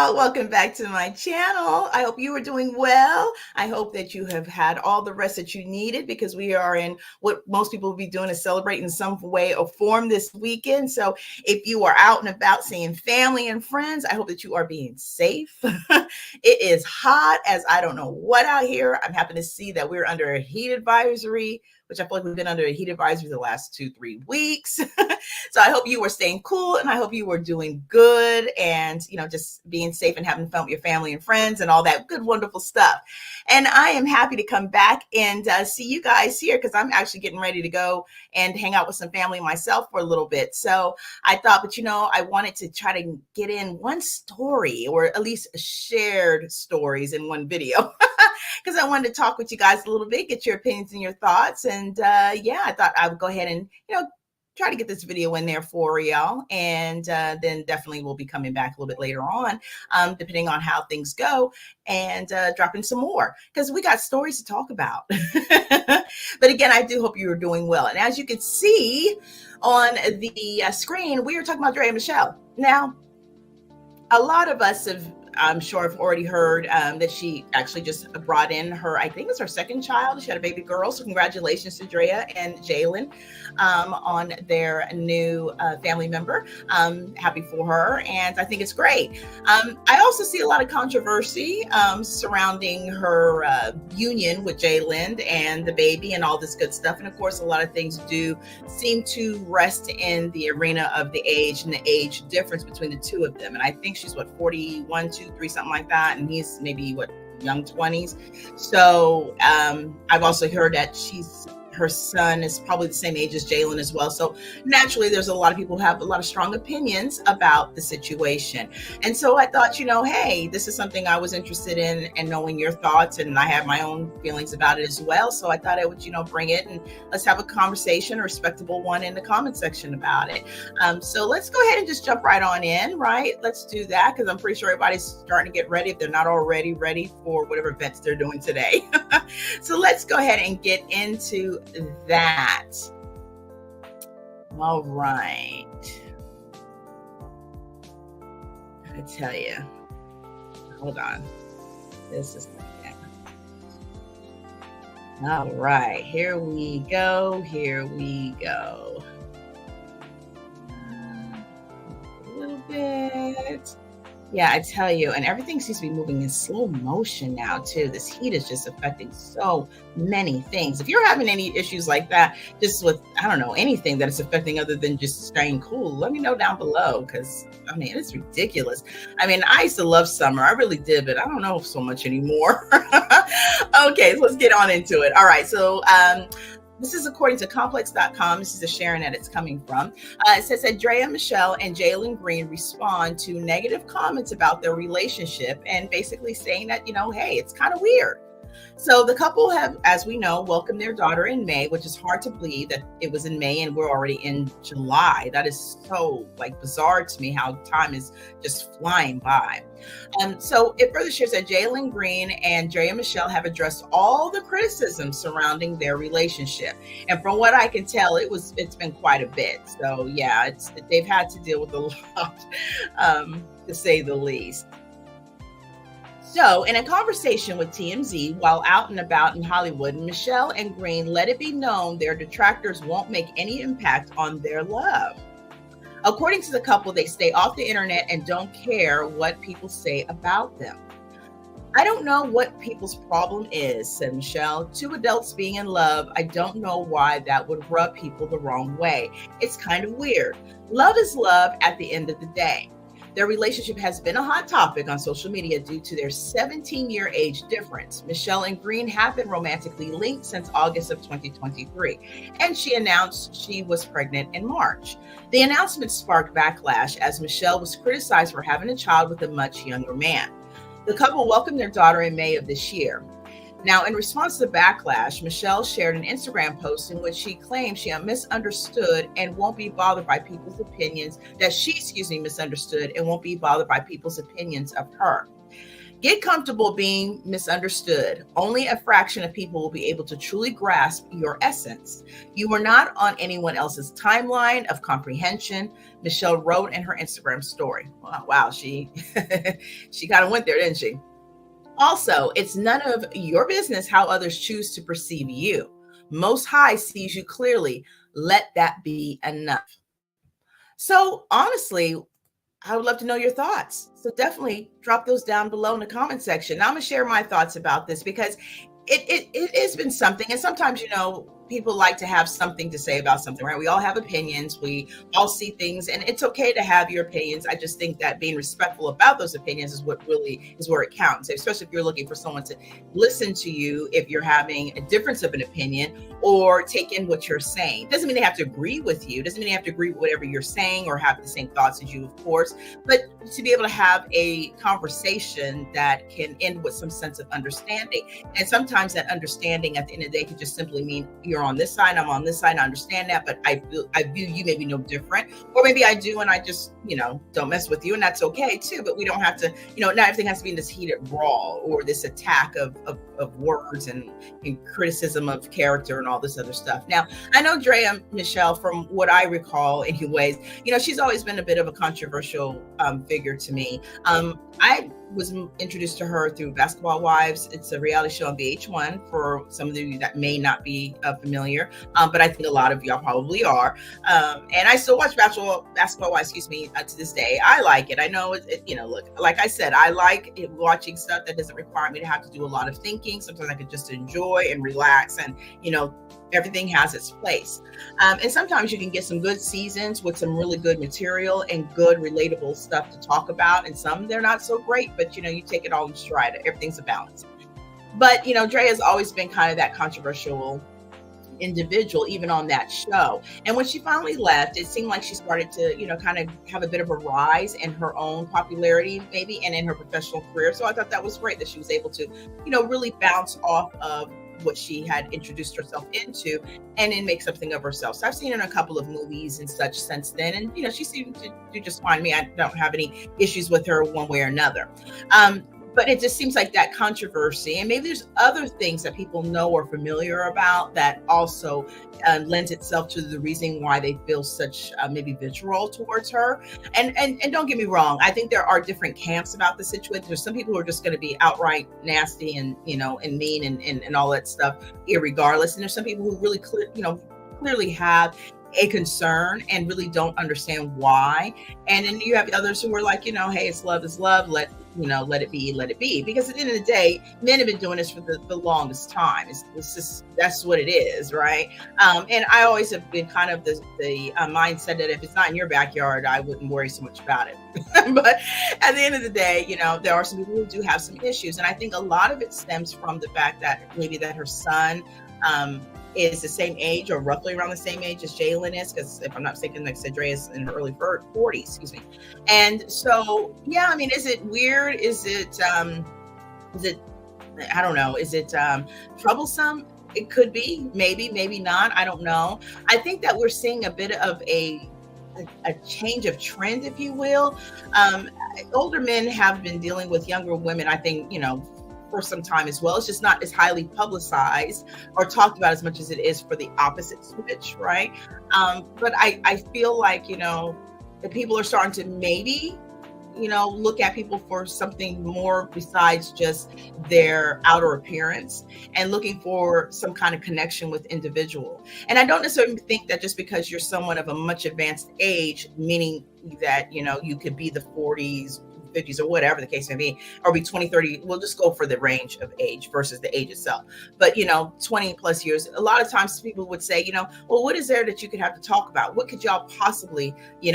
y'all. Welcome back to my channel. I hope you are doing well. I hope that you have had all the rest that you needed because we are in what most people will be doing is celebrating in some way or form this weekend. So if you are out and about seeing family and friends, I hope that you are being safe. It is hot as I don't know what out here. I'm happy to see that we're under a heat advisory, which I feel like we've been under a heat advisory the last 2-3 weeks. So I hope you are staying cool and I hope you are doing good and, just being safe and having fun with your family and friends and all that good, wonderful stuff. And I am happy to come back and see you guys here because I'm actually getting ready to go and hang out with some family myself for a little bit. So I thought, but I wanted to try to get in one story or at least shared stories in one video. Because I wanted to talk with you guys a little bit, get your opinions and your thoughts. And I thought I would go ahead and, try to get this video in there for y'all. And then definitely we'll be coming back a little bit later on, depending on how things go, and dropping some more because we got stories to talk about. But again, I do hope you are doing well. And as you can see on the screen, we are talking about Draya Michele. Now, a lot of us I'm sure I've already heard that she actually just brought in I think it's her second child. She had a baby girl. So congratulations to Draya and Jalen on their new family member. Happy for her. And I think it's great. I also see a lot of controversy surrounding her union with Jalen and the baby and all this good stuff. And of course, a lot of things do seem to rest in the arena of the age and the age difference between the two of them. And I think she's 41, 2, 3, something like that, and he's maybe young 20s. So I've also heard that her son is probably the same age as Jalen as well. So naturally, there's a lot of people who have a lot of strong opinions about the situation. And so I thought, hey, this is something I was interested in and knowing your thoughts. And I have my own feelings about it as well. So I thought I would, bring it and let's have a conversation, a respectable one in the comment section about it. So let's go ahead and just jump right on in, right? Let's do that because I'm pretty sure everybody's starting to get ready if they're not already ready for whatever events they're doing today. So let's go ahead and get into that. All right. I tell you. Hold on. This is all right. Here we go. A little bit. Yeah, I tell you, and everything seems to be moving in slow motion now too. This heat is just affecting so many things. If you're having any issues like that, just with, I don't know, anything that it's affecting other than just staying cool, let me know down below because, it's ridiculous. I used to love summer. I really did, but I don't know so much anymore. Okay, so let's get on into it. All right, so this is according to complex.com. This is the sharing that it's coming from. It says that Draya Michele and Jalen Green respond to negative comments about their relationship and basically saying that, hey, it's kind of weird. So the couple have, as we know, welcomed their daughter in May, which is hard to believe that it was in May and we're already in July. That is so bizarre to me how time is just flying by. So it further shares that Jalen Green and Draya Michele have addressed all the criticism surrounding their relationship. And from what I can tell, it's been quite a bit. So yeah, they've had to deal with a lot, to say the least. So, in a conversation with TMZ while out and about in Hollywood, Michele and Green let it be known their detractors won't make any impact on their love. According to the couple, they stay off the internet and don't care what people say about them. I don't know what people's problem is, said Michele. Two adults being in love, I don't know why that would rub people the wrong way. It's kind of weird. Love is love at the end of the day. Their relationship has been a hot topic on social media due to their 17-year age difference. Michele and Green have been romantically linked since August of 2023, and she announced she was pregnant in March. The announcement sparked backlash as Michele was criticized for having a child with a much younger man. The couple welcomed their daughter in May of this year. Now, in response to the backlash, Michele shared an Instagram post in which she claimed she misunderstood and won't be bothered by people's opinions, misunderstood and won't be bothered by people's opinions of her. Get comfortable being misunderstood. Only a fraction of people will be able to truly grasp your essence. You are not on anyone else's timeline of comprehension, Michelle wrote in her Instagram story. Wow, she she kind of went there, didn't she? Also, it's none of your business how others choose to perceive you. Most High sees you clearly. Let that be enough. So, honestly, I would love to know your thoughts. So definitely drop those down below in the comment section. Now I'm gonna share my thoughts about this because it has been something. And sometimes, people like to have something to say about something, right? We all have opinions. We all see things, and it's okay to have your opinions. I just think that being respectful about those opinions is what really is where it counts, especially if you're looking for someone to listen to you, if you're having a difference of an opinion or take in what you're saying. Doesn't mean they have to agree with you. Doesn't mean they have to agree with whatever you're saying or have the same thoughts as you, of course, but to be able to have a conversation that can end with some sense of understanding. And sometimes that understanding at the end of the day could just simply mean you're on this side, I'm on this side. I understand that, but I view you maybe no different, or maybe I do, and I just, don't mess with you, and that's okay too. But we don't have to, not everything has to be in this heated brawl or this attack of words and criticism of character and all this other stuff. Now, I know Draya Michele, from what I recall, anyways, she's always been a bit of a controversial figure to me. I was introduced to her through Basketball Wives. It's a reality show on VH1 for some of you that may not be familiar, but I think a lot of y'all probably are. And I still watch Basketball Wives, to this day. I like it. I know look, like I said, I like watching stuff that doesn't require me to have to do a lot of thinking. Sometimes I could just enjoy and relax, and everything has its place. And sometimes you can get some good seasons with some really good material and good relatable stuff to talk about. And some, they're not so great, but you take it all in stride. Everything's a balance. But, Draya has always been kind of that controversial individual, even on that show. And when she finally left, it seemed like she started to, kind of have a bit of a rise in her own popularity, maybe, and in her professional career. So I thought that was great that she was able to, really bounce off of what she had introduced herself into and then make something of herself. So I've seen her in a couple of movies and such since then. And, she seemed to do just fine. I don't have any issues with her one way or another. But it just seems like that controversy, and maybe there's other things that people know or familiar about that also lends itself to the reason why they feel such maybe vitriol towards her. And don't get me wrong, I think there are different camps about the situation. There's some people who are just going to be outright nasty and and mean and all that stuff, irregardless. And there's some people who really clearly have a concern and really don't understand why. And then you have others who are like, hey, it's love is love. Let it be. Because at the end of the day, men have been doing this for the longest time. It's just, that's what it is, right? And I always have been kind of the mindset that if it's not in your backyard, I wouldn't worry so much about it. But at the end of the day, there are some people who do have some issues. And I think a lot of it stems from the fact that maybe that her son is the same age or roughly around the same age as Jalen is, because if I'm not mistaken, like I said, Draya is in her early 40s, And so, yeah, is it weird? Is it, I don't know. Is it troublesome? It could be, maybe not. I don't know. I think that we're seeing a bit of a change of trend, if you will. Older men have been dealing with younger women, I think, for some time as well. It's just not as highly publicized or talked about as much as it is for the opposite switch, right? But I feel like, that people are starting to maybe, look at people for something more besides just their outer appearance and looking for some kind of connection with individual. And I don't necessarily think that just because you're someone of a much advanced age, meaning that, you could be the 40s, 50s, or whatever the case may be, or be 20, 30, we'll just go for the range of age versus the age itself. But, 20 plus years, a lot of times people would say, well, what is there that you could have to talk about? What could y'all possibly,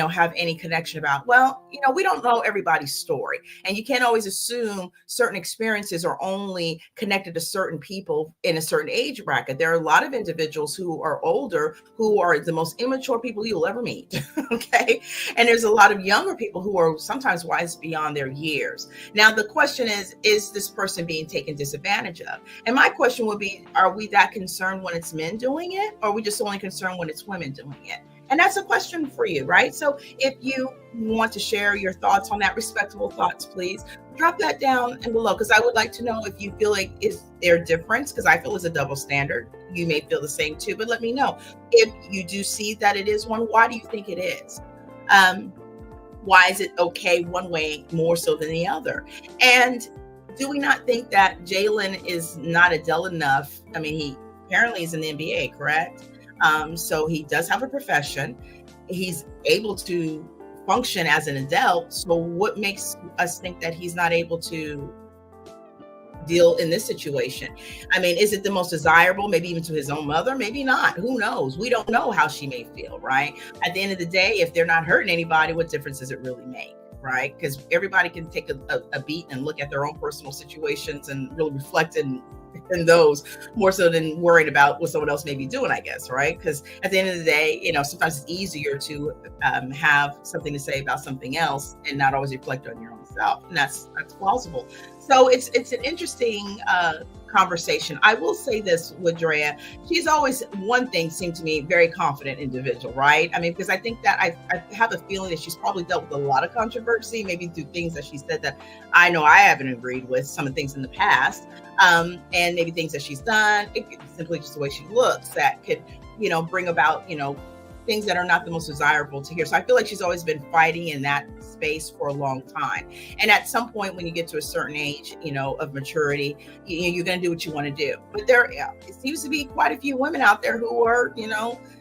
have any connection about? Well, we don't know everybody's story, and you can't always assume certain experiences are only connected to certain people in a certain age bracket. There are a lot of individuals who are older, who are the most immature people you'll ever meet. Okay. And there's a lot of younger people who are sometimes wise beyond their years. Now, the question is this person being taken disadvantage of? And my question would be, are we that concerned when it's men doing it? Or are we just only concerned when it's women doing it? And that's a question for you, right? So if you want to share your thoughts on that, respectable thoughts, please drop that down and below, because I would like to know if you feel like is there a difference, because I feel it's a double standard. You may feel the same too, but let me know if you do see that it is one. Why do you think it is? Why is it okay one way more so than the other? And do we not think that Jalen is not adult enough? I mean, he apparently is in the NBA, correct? So he does have a profession. He's able to function as an adult. So what makes us think that he's not able to deal in this situation? I mean, is it the most desirable, maybe even to his own mother? Maybe not. Who knows? We don't know how she may feel, right? At the end of the day, if they're not hurting anybody, what difference does it really make, right? Because everybody can take a beat and look at their own personal situations and really reflect in those more so than worried about what someone else may be doing, I guess, right? Because at the end of the day, sometimes it's easier to have something to say about something else and not always reflect on your own self, and that's plausible. So it's an interesting conversation. I will say this with Draya. She's always, one thing seemed to me, very confident individual, right? I mean, because I think that I have a feeling that she's probably dealt with a lot of controversy, maybe through things that she said that I know I haven't agreed with, some of the things in the past, and maybe things that she's done. It could be simply just the way she looks that could, bring about, things that are not the most desirable to hear. So I feel like she's always been fighting in that space for a long time. And at some point, when you get to a certain age, of maturity, you're going to do what you want to do. But it seems to be quite a few women out there who are,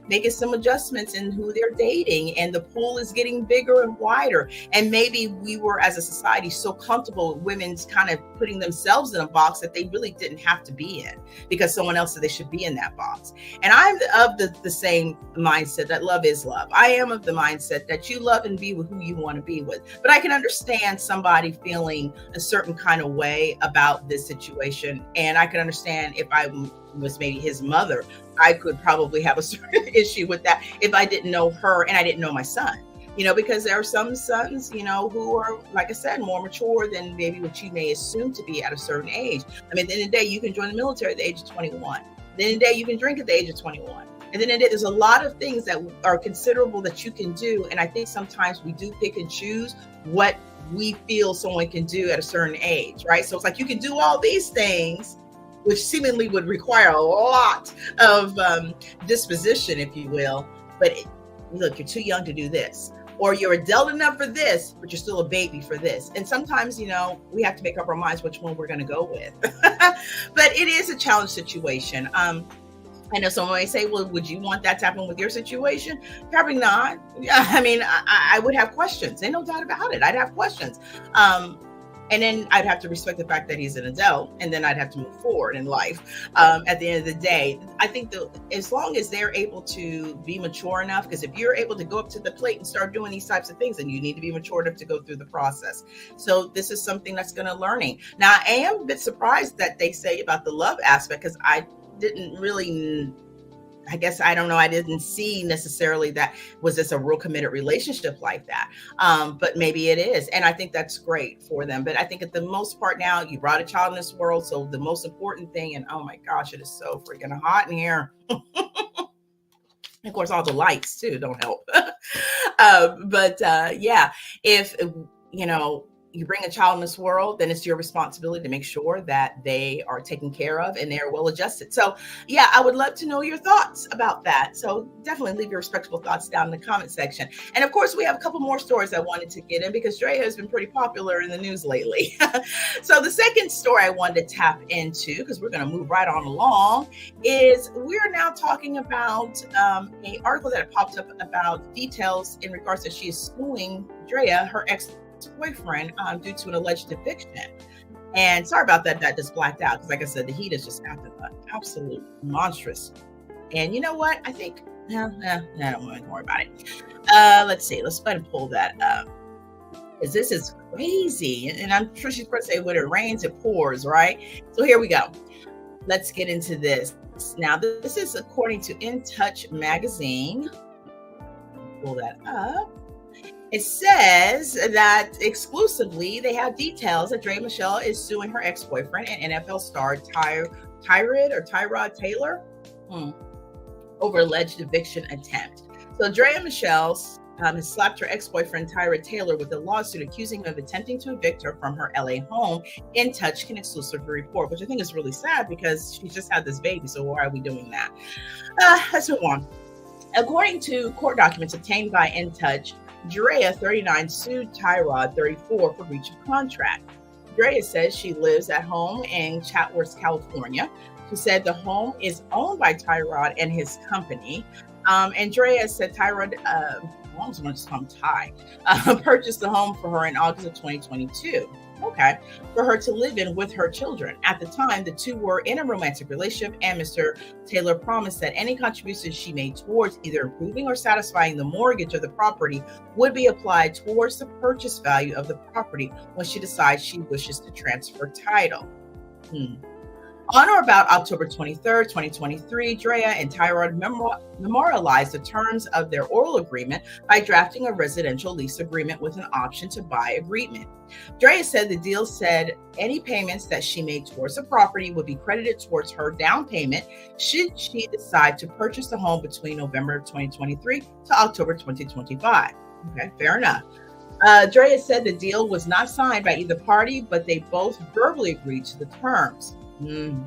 making some adjustments in who they're dating, and the pool is getting bigger and wider. And maybe we were, as a society, so comfortable with women's kind of putting themselves in a box that they really didn't have to be in, because someone else said they should be in that box. And I'm of the same mindset that love is love. I am of the mindset that you love and be with who you want to be with. But I can understand somebody feeling a certain kind of way about this situation. And I can understand if I was maybe his mother, I could probably have a certain issue with that if I didn't know her and I didn't know my son, because there are some sons, who are, like I said, more mature than maybe what you may assume to be at a certain age. I mean, at the end of the day, you can join the military at the age of 21. At the end of the day, you can drink at the age of 21. And then there's a lot of things that are considerable that you can do. And I think sometimes we do pick and choose what we feel someone can do at a certain age, right? So it's like you can do all these things, which seemingly would require a lot of disposition, if you will. But look, you're too young to do this. Or you're adult enough for this, but you're still a baby for this. And sometimes, we have to make up our minds which one we're going to go with. But it is a challenge situation. I know someone may say, well, would you want that to happen with your situation? Probably not. I mean, I would have questions. Ain't no doubt about it. I'd have questions. And then I'd have to respect the fact that he's an adult, and then I'd have to move forward in life. At the end of the day, I think as long as they're able to be mature enough, because if you're able to go up to the plate and start doing these types of things, then you need to be mature enough to go through the process. So this is something that's going to learning. Now, I am a bit surprised that they say about the love aspect, because I didn't really, I guess, I don't know, I didn't see necessarily that was this a real committed relationship like that. But maybe it is. And I think that's great for them. But I think at the most part now, you brought a child in this world. So the most important thing, and oh my gosh, it is so freaking hot in here. Of course, all the lights too don't help. Yeah, if, you bring a child in this world, then it's your responsibility to make sure that they are taken care of and they're well adjusted. So yeah, I would love to know your thoughts about that. So definitely leave your respectable thoughts down in the comment section. And of course, we have a couple more stories I wanted to get in, because Draya has been pretty popular in the news lately. So the second story I wanted to tap into, because we're going to move right on along, is we're now talking about an article that popped up about details in regards to she is suing Draya, her ex-boyfriend, due to an alleged eviction. And sorry about that, that just blacked out, because like I said, the heat is just absolute monstrous. And you know what? I think, I don't want to worry about it. Let's see. Let's go ahead and pull that up, because this is crazy. And I'm sure she's going to say, when it rains, it pours, right? So here we go. Let's get into this. Now, this is according to In Touch magazine. Pull that up. It says that exclusively they have details that Draya Michele is suing her ex-boyfriend and NFL star Tyrod Taylor over alleged eviction attempt. So Draya Michele has slapped her ex-boyfriend Tyra Taylor with a lawsuit accusing him of attempting to evict her from her LA home. In Touch can exclusively report, which I think is really sad because she just had this baby. So why are we doing that? Let's move on. According to court documents obtained by In Touch, Draya, 39, sued Tyrod, 34, for breach of contract. Draya says she lives at home in Chatsworth, California. She said the home is owned by Tyrod and his company. And Draya said Tyrod, I almost want to just call him Ty, purchased the home for her in August of 2022. Okay, for her to live in with her children. At the time, the two were in a romantic relationship, and Mr. Taylor promised that any contributions she made towards either improving or satisfying the mortgage of the property would be applied towards the purchase value of the property when she decides she wishes to transfer title. On or about October 23rd, 2023, Draya and Tyrod memorialized the terms of their oral agreement by drafting a residential lease agreement with an option to buy agreement. Draya said the deal said any payments that she made towards the property would be credited towards her down payment should she decide to purchase the home between November 2023 to October 2025. Okay, fair enough. Draya said the deal was not signed by either party, but they both verbally agreed to the terms. In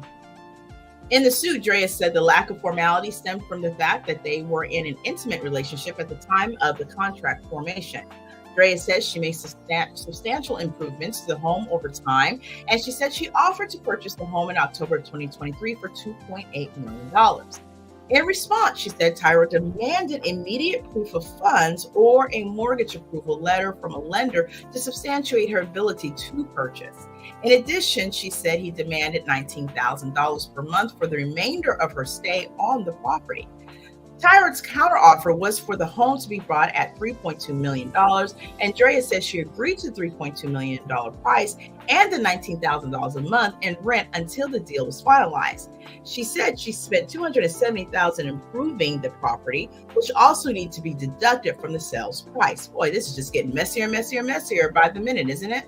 the suit, Draya said the lack of formality stemmed from the fact that they were in an intimate relationship at the time of the contract formation. Draya says she made substantial improvements to the home over time, and she said she offered to purchase the home in October 2023 for $2.8 million. In response, she said Tyra demanded immediate proof of funds or a mortgage approval letter from a lender to substantiate her ability to purchase. In addition, she said he demanded $19,000 per month for the remainder of her stay on the property. Tyrod's counteroffer was for the home to be bought at $3.2 million, and Draya said she agreed to the $3.2 million price and the $19,000 a month in rent until the deal was finalized. She said she spent $270,000 improving the property, which also need to be deducted from the sales price. Boy, this is just getting messier and messier and messier by the minute, isn't it?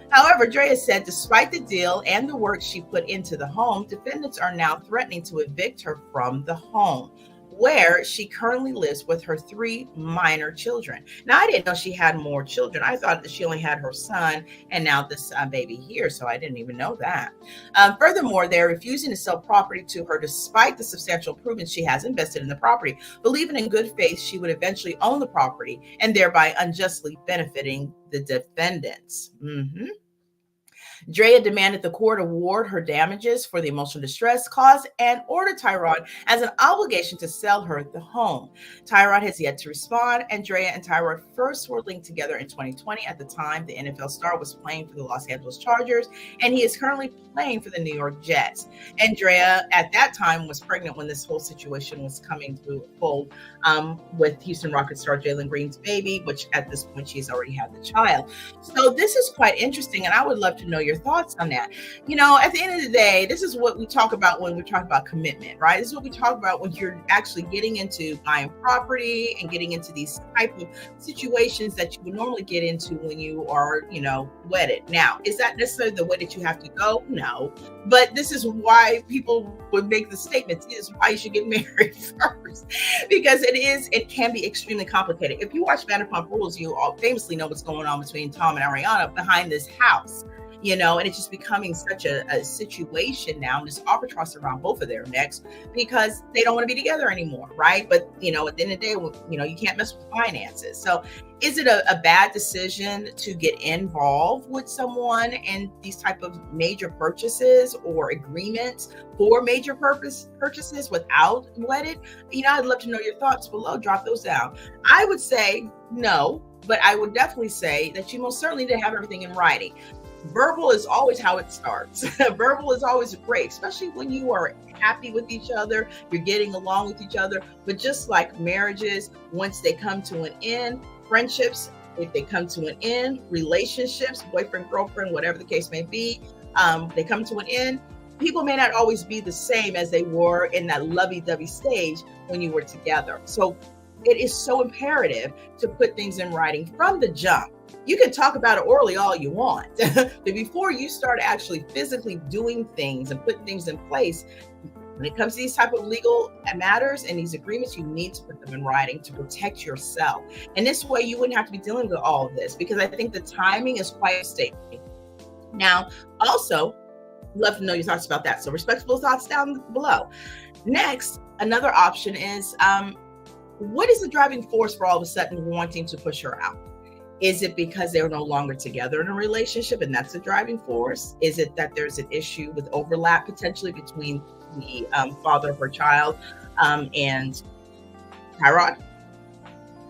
However, Draya said despite the deal and the work she put into the home, defendants are now threatening to evict her from the home, where she currently lives with her 3 minor children. Now, I didn't know she had more children. I thought that she only had her son and now this baby here, so I didn't even know that. Furthermore, they're refusing to sell property to her despite the substantial improvements she has invested in the property, believing in good faith she would eventually own the property and thereby unjustly benefiting the defendants. Draya demanded the court award her damages for the emotional distress caused and ordered Tyrod as an obligation to sell her the home. Tyrod has yet to respond, and Draya and Tyrod first were linked together in 2020. At the time, the NFL star was playing for the Los Angeles Chargers, and he is currently playing for the New York Jets. And Draya, at that time, was pregnant when this whole situation was coming to a fold with Houston Rockets star Jalen Green's baby, which at this point she's already had the child. So this is quite interesting, and I would love to know your thoughts on that. You know, at the end of the day, this is what we talk about when we talk about commitment, right? This is what we talk about when you're actually getting into buying property and getting into these type of situations that you would normally get into when you are, you know, wedded. Now, is that necessarily the way that you have to go? No, but this is why people would make the statement. This is why you should get married first, because it can be extremely complicated. If you watch Vanderpump Rules, you all famously know what's going on between Tom and Ariana behind this house. You know, and it's just becoming such a situation now, this albatross around both of their necks because they don't want to be together anymore, right? But, you know, at the end of the day, you know, you can't mess with finances. So is it a bad decision to get involved with someone in these type of major purchases or agreements for major purchases without wedded? You know, I'd love to know your thoughts below. Drop those down. I would say no, but I would definitely say that you most certainly need to have everything in writing. Verbal is always how it starts. Verbal is always great, especially when you are happy with each other, you're getting along with each other. But just like marriages, once they come to an end, friendships, if they come to an end, relationships, boyfriend, girlfriend, whatever the case may be, they come to an end. People may not always be the same as they were in that lovey-dovey stage when you were together. So it is so imperative to put things in writing from the jump. You can talk about it orally all you want, but before you start actually physically doing things and putting things in place, When it comes to these type of legal matters and these agreements, you need to put them in writing to protect yourself. And this way you wouldn't have to be dealing with all of this, because I think the timing is quite stable. Now, also, love to know your thoughts about that. So respectable thoughts down below. Next, another option is, what is the driving force for all of a sudden wanting to push her out? Is it because they're no longer together in a relationship and that's the driving force? Is it that there's an issue with overlap potentially between the father of her child and Tyrod?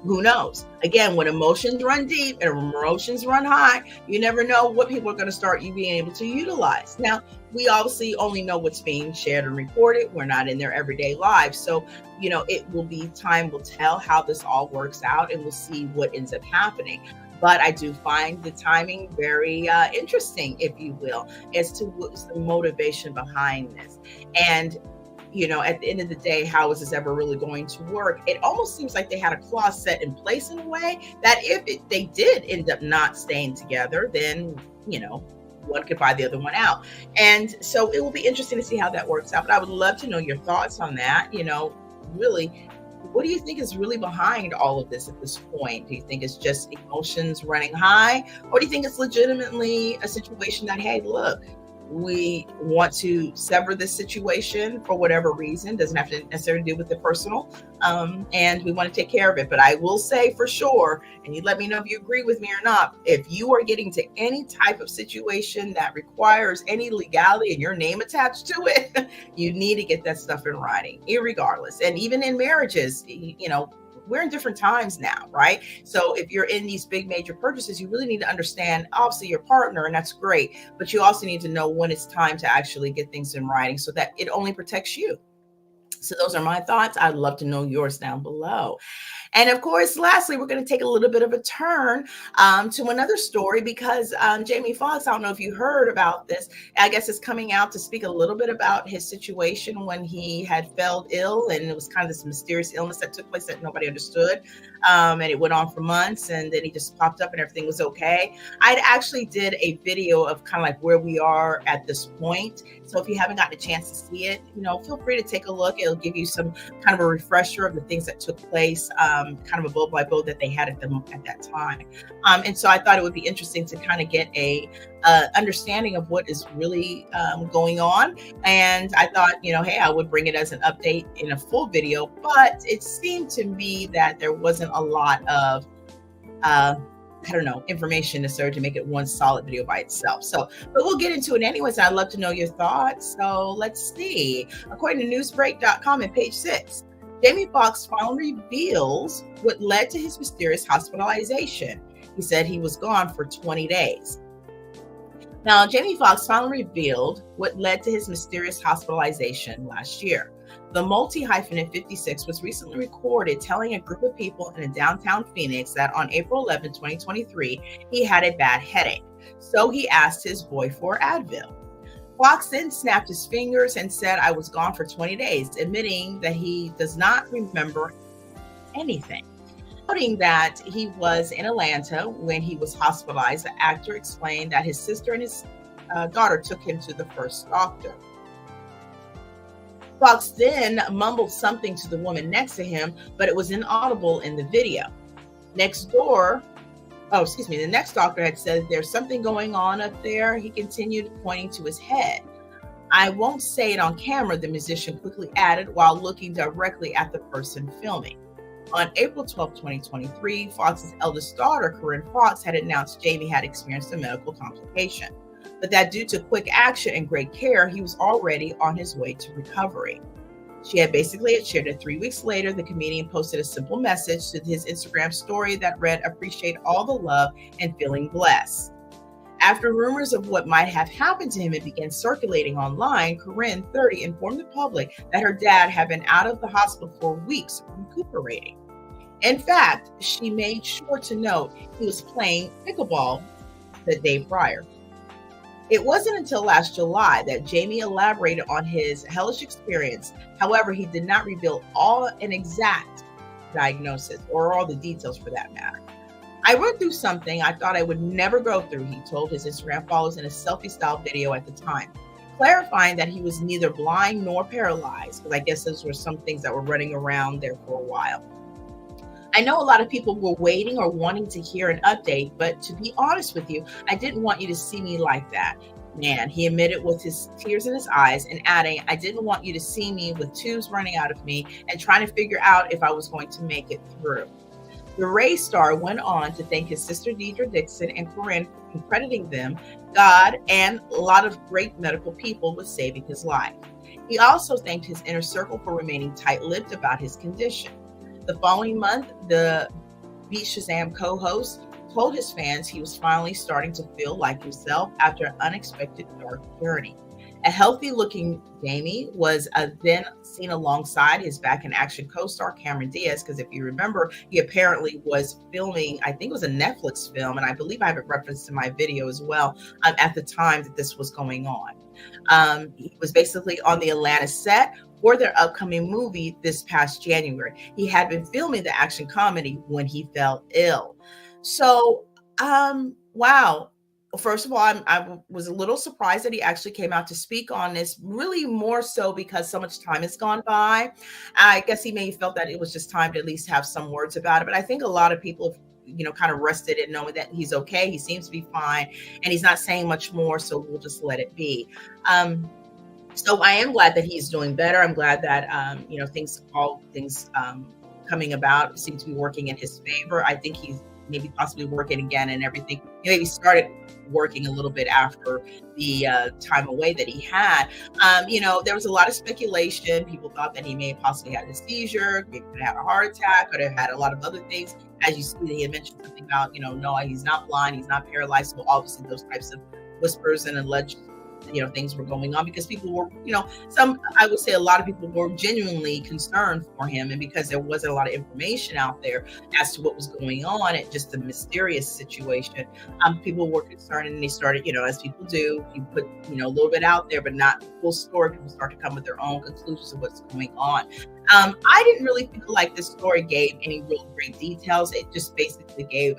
Who knows? Again, when emotions run deep and emotions run high, you never know what people are going to start you being able to utilize. Now, we obviously only know what's being shared and reported. We're not in their everyday lives. So, it will be, time will tell how this all works out, and we'll see what ends up happening. But I do find the timing very interesting, if you will, as to what's the motivation behind this. And at the end of the day, how is this ever really going to work? It almost seems like they had a clause set in place in a way that if they did end up not staying together, then, one could buy the other one out. And so it will be interesting to see how that works out. But I would love to know your thoughts on that. Really, what do you think is really behind all of this at this point? Do you think it's just emotions running high? Or do you think it's legitimately a situation that, hey, look, we want to sever this situation for whatever reason, doesn't have to necessarily do with the personal, and we want to take care of it. But I will say for sure, and you let me know if you agree with me or not, if you are getting to any type of situation that requires any legality and your name attached to it, you need to get that stuff in writing, irregardless. And even in marriages, we're in different times now, right? So if you're in these big major purchases, you really need to understand, obviously, your partner, and that's great, but you also need to know when it's time to actually get things in writing so that it only protects you. So those are my thoughts. I'd love to know yours down below. And of course, lastly, we're going to take a little bit of a turn to another story, because Jaime Foxx, I don't know if you heard about this, I guess is coming out to speak a little bit about his situation when he had fell ill, and it was kind of this mysterious illness that took place that nobody understood. And it went on for months, and then he just popped up and everything was okay. I actually did a video of kind of like where we are at this point. So if you haven't gotten a chance to see it, feel free to take a look. It'll give you some kind of a refresher of the things that took place, kind of a blow by blow that they had at that time. And so I thought it would be interesting to kind of get a understanding of what is really going on. And I thought, hey, I would bring it as an update in a full video, but it seemed to me that there wasn't a lot of information necessary to make it one solid video by itself. So, but we'll get into it anyways. I'd love to know your thoughts. So let's see. According to newsbreak.com at page 6, Jaime Foxx finally reveals what led to his mysterious hospitalization. He said he was gone for 20 days. Now, Jaime Foxx finally revealed what led to his mysterious hospitalization last year. The multi-hyphenate 56 was recently recorded telling a group of people in a downtown Phoenix that on April 11, 2023, he had a bad headache. So he asked his boy for Advil. Foxx then snapped his fingers and said, "I was gone for 20 days, admitting that he does not remember anything. Noting that he was in Atlanta when he was hospitalized, the actor explained that his sister and his daughter took him to the first doctor. Foxx then mumbled something to the woman next to him, but it was inaudible in the video. The next doctor had said, "There's something going on up there." He continued, pointing to his head. "I won't say it on camera," the musician quickly added while looking directly at the person filming. On April 12, 2023, Foxx's eldest daughter, Corinne Foxx, had announced Jaime had experienced a medical complication, but that due to quick action and great care, he was already on his way to recovery. She had basically shared it 3 weeks later. The comedian posted a simple message to his Instagram story that read, "Appreciate all the love and feeling blessed." After rumors of what might have happened to him began circulating online, Corinne, 30, informed the public that her dad had been out of the hospital for weeks recuperating. In fact, she made sure to note he was playing pickleball the day prior. It wasn't until last July that Jaime elaborated on his hellish experience. However, he did not reveal an exact diagnosis or all the details for that matter. "I went through something I thought I would never go through," he told his Instagram followers in a selfie-style video at the time, clarifying that he was neither blind nor paralyzed, because I guess those were some things that were running around there for a while. I know a lot of people were waiting or wanting to hear an update, but to be honest with you, I didn't want you to see me like that. Man, he admitted with his tears in his eyes and adding, I didn't want you to see me with tubes running out of me and trying to figure out if I was going to make it through. The Ray star went on to thank his sister Deidre Dixon and Corinne for crediting them, God, and a lot of great medical people with saving his life. He also thanked his inner circle for remaining tight-lipped about his condition. The following month, the Beat Shazam co-host told his fans he was finally starting to feel like himself after an unexpected dark journey. A healthy-looking Jamie was then seen alongside his back-in-action co-star Cameron Diaz, because if you remember, he apparently was filming, I think it was a Netflix film, and I believe I have it referenced in my video as well, at the time that this was going on. He was basically on the Atlanta set for their upcoming movie this past January. He had been filming the action comedy when he fell ill. So, wow. First of all, I was a little surprised that he actually came out to speak on this, really more so because so much time has gone by. I guess he may have felt that it was just time to at least have some words about it. But I think a lot of people have, kind of rested in knowing that he's okay. He seems to be fine and he's not saying much more. So we'll just let it be. So I am glad that he's doing better. I'm glad that, things coming about seem to be working in his favor. I think he's maybe possibly working again and everything. He maybe started working a little bit after the time away that he had. There was a lot of speculation. People thought that he may have possibly had a seizure, maybe could have had a heart attack, could have had a lot of other things. As you see, that he had mentioned something about, no, he's not blind, he's not paralyzed. So obviously those types of whispers and alleged things were going on because people were, I would say a lot of people were genuinely concerned for him. And because there wasn't a lot of information out there as to what was going on, it just a mysterious situation, people were concerned and they started, as people do, you put, a little bit out there, but not the full story. People start to come with their own conclusions of what's going on. I didn't really feel like this story gave any real great details. It just basically gave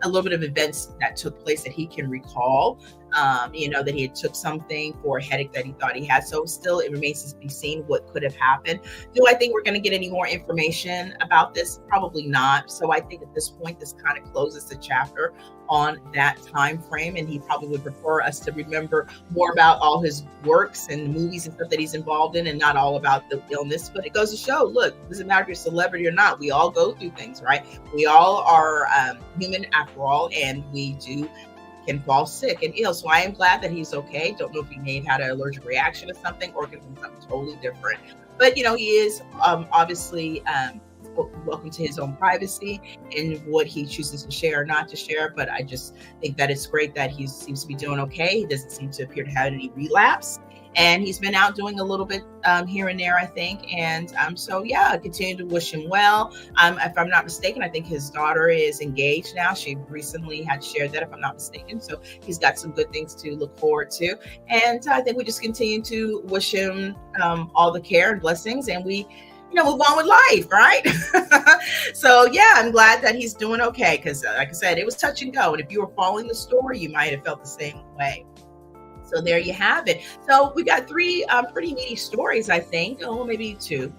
a little bit of events that took place that he can recall. That he had took something for a headache that he thought he had. So still, it remains to be seen what could have happened. Do I think we're going to get any more information about this? Probably not. So I think at this point, this kind of closes the chapter on that time frame, and he probably would prefer us to remember more about all his works and movies and stuff that he's involved in, and not all about the illness. But it goes to show, look, it doesn't matter if you're a celebrity or not, we all go through things, right? We all are human after all, and we can fall sick and ill. So I am glad that he's okay. Don't know if he may have had an allergic reaction to something or could be something totally different. But he is obviously welcome to his own privacy and what he chooses to share or not to share. But I just think that it's great that he seems to be doing okay. He doesn't seem to appear to have any relapse. And he's been out doing a little bit here and there, I think. And so, yeah, I continue to wish him well. If I'm not mistaken, I think his daughter is engaged now. She recently had shared that, if I'm not mistaken. So he's got some good things to look forward to. And I think we just continue to wish him all the care and blessings. And we move on with life, right? So, yeah, I'm glad that he's doing okay. Because like I said, it was touch and go. And if you were following the story, you might have felt the same way. So there you have it. So we got three pretty meaty stories, I think. Oh, maybe two.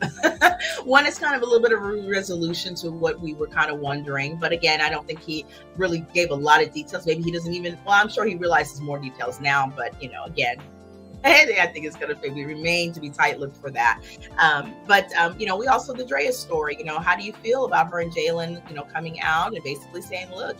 One is kind of a little bit of a resolution to what we were kind of wondering. But again, I don't think he really gave a lot of details. Maybe he doesn't even, I'm sure he realizes more details now. But, again, I think it's going to maybe remain to be tight-lipped for that. But we also, the Draya story, how do you feel about her and Jalen, coming out and basically saying, look,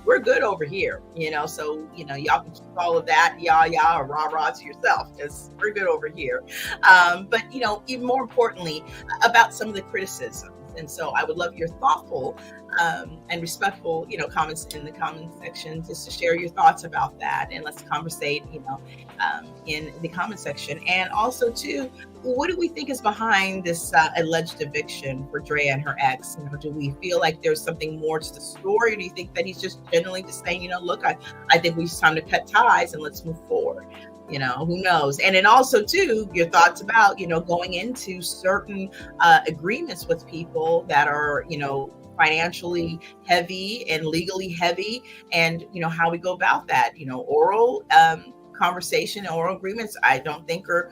we're good over here, so, y'all can keep all of that, y'all, or rah-rah to yourself, because we're good over here. But, even more importantly, about some of the criticism. And so I would love your thoughtful and respectful, comments in the comment section, just to share your thoughts about that. And let's conversate, in the comment section. And also, too, what do we think is behind this alleged eviction for Draya and her ex? Do we feel like there's something more to the story? Or do you think that he's just generally just saying, look, I think it's time to cut ties and let's move forward? Who knows? And then also, too, your thoughts about, going into certain agreements with people that are, financially heavy and legally heavy, and, how we go about that, oral conversation or agreements, I don't think are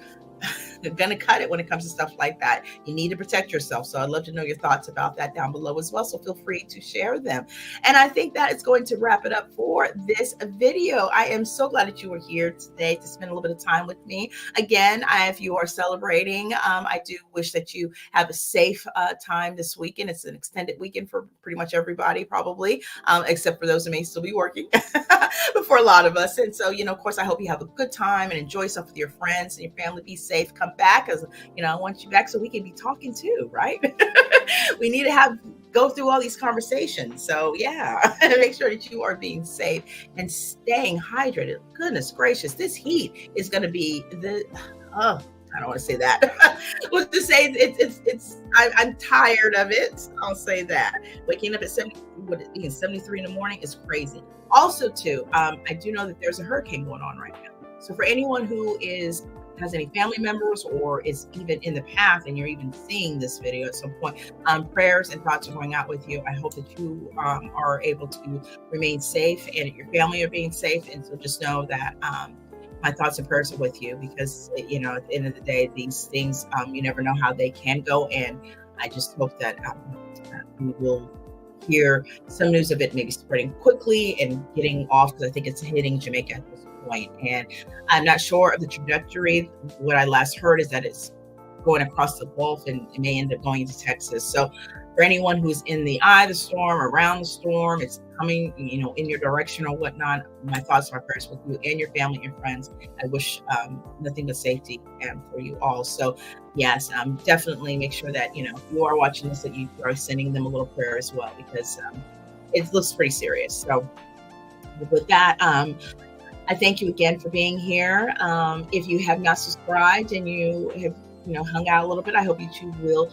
going to cut it when it comes to stuff like that. You need to protect yourself. So I'd love to know your thoughts about that down below as well. So feel free to share them. And I think that is going to wrap it up for this video. I am so glad that you were here today to spend a little bit of time with me. Again, if you are celebrating, I do wish that you have a safe time this weekend. It's an extended weekend for pretty much everybody, probably, except for those who may still be working, but for a lot of us. And so, of course, I hope you have a good time and enjoy yourself with your friends and your family. Be safe. Come back, because I want you back so we can be talking too, right? We need to go through all these conversations. So yeah, make sure that you are being safe and staying hydrated. Goodness gracious, this heat is going to be I don't want to say that. Let's just say I'm tired of it. I'll say that. Waking up at 73 in the morning is crazy. Also too, I do know that there's a hurricane going on right now. So for anyone who has any family members or is even in the path and you're even seeing this video at some point, prayers and thoughts are going out with you. I hope that you are able to remain safe and your family are being safe. And so just know that my thoughts and prayers are with you, because at the end of the day, these things, you never know how they can go. And I just hope that we will hear some news of it maybe spreading quickly and getting off, because I think it's hitting Jamaica at this point. And I'm not sure of the trajectory. What I last heard is that it's going across the Gulf and it may end up going into Texas. So for anyone who's in the eye of the storm, around the storm, it's coming, in your direction or whatnot, my thoughts and my prayers with you and your family and friends. I wish nothing but safety for you all. So yes, definitely make sure that, if you are watching this, that you are sending them a little prayer as well, because it looks pretty serious. So with that, I thank you again for being here. If you have not subscribed and you have, hung out a little bit, I hope you too will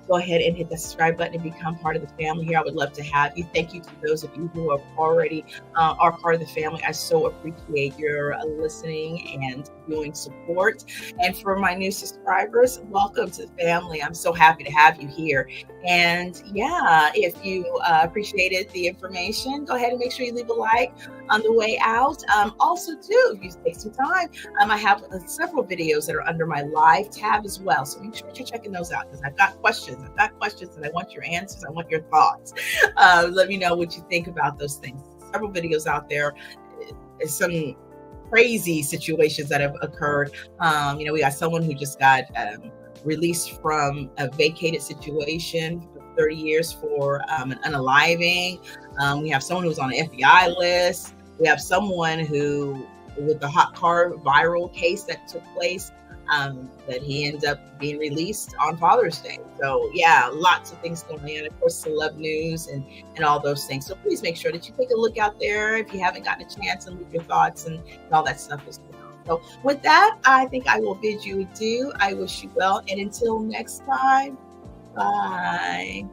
go ahead and hit the subscribe button and become part of the family here. I would love to have you. Thank you to those of you who have already are part of the family. I so appreciate your listening and viewing support. And for my new subscribers, welcome to the family. I'm so happy to have you here. And yeah, if you appreciated the information, go ahead and make sure you leave a like on the way out. Also too, if you take some time, I have several videos that are under my live tab as well. So make sure you're checking those out, because I've got questions and I want your answers. I want your thoughts. Let me know what you think about those things. Several videos out there. Some crazy situations that have occurred. We got someone who just got released from a vacated situation for 30 years for an unaliving. We have someone who's on the FBI list. We have someone who, with the hot car viral case that took place, that he ends up being released on Father's Day. So yeah, lots of things going on. Of course, celeb news and all those things. So please make sure that you take a look out there if you haven't gotten a chance, and leave your thoughts and all that stuff as well. So with that, I think I will bid you adieu. I wish you well. And until next time, bye.